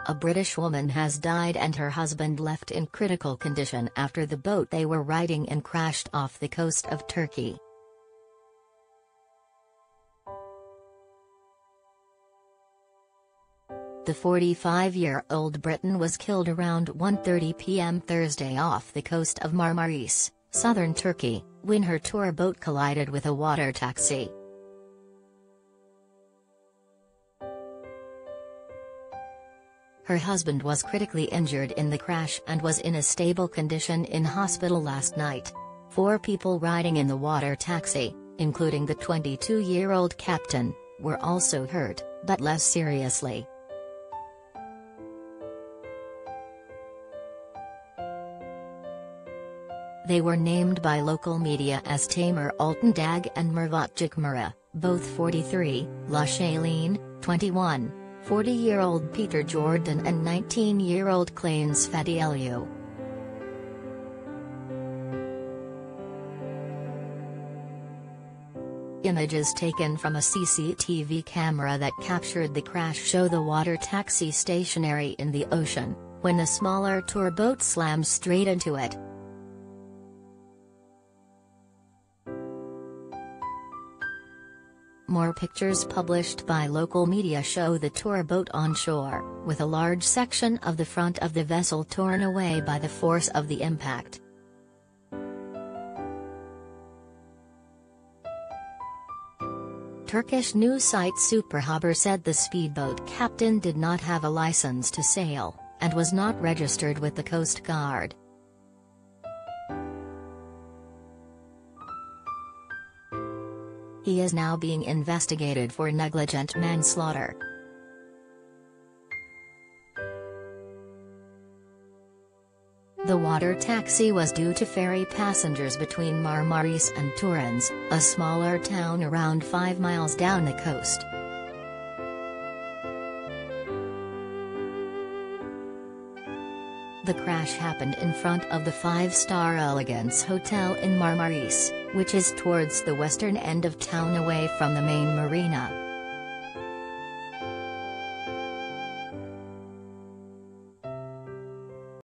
A British woman has died and her husband left in critical condition after the boat they were riding in crashed off the coast of Turkey. The 45-year-old Briton was killed around 1:30 p.m. Thursday off the coast of Marmaris, southern Turkey, when her tour boat collided with a water taxi. Her husband was critically injured in the crash and was in a stable condition in hospital last night. 4 people riding in the water taxi, including the 22-year-old captain, were also hurt, but less seriously. They were named by local media as Tamer Altandag and Mervat Jikmara, both 43, Lashaleen, 21, 40-year-old Peter Jordan and 19-year-old Clains Fadielu. Images taken from a CCTV camera that captured the crash show the water taxi stationary in the ocean, when a smaller tour boat slams straight into it. More pictures published by local media show the tour boat on shore, with a large section of the front of the vessel torn away by the force of the impact. Turkish news site Superhaber said the speedboat captain did not have a license to sail, and was not registered with the Coast Guard. He is now being investigated for negligent manslaughter. The water taxi was due to ferry passengers between Marmaris and Turins, a smaller town around 5 miles down the coast. The crash happened in front of the 5-star Elegance Hotel in Marmaris, which is towards the western end of town away from the main marina.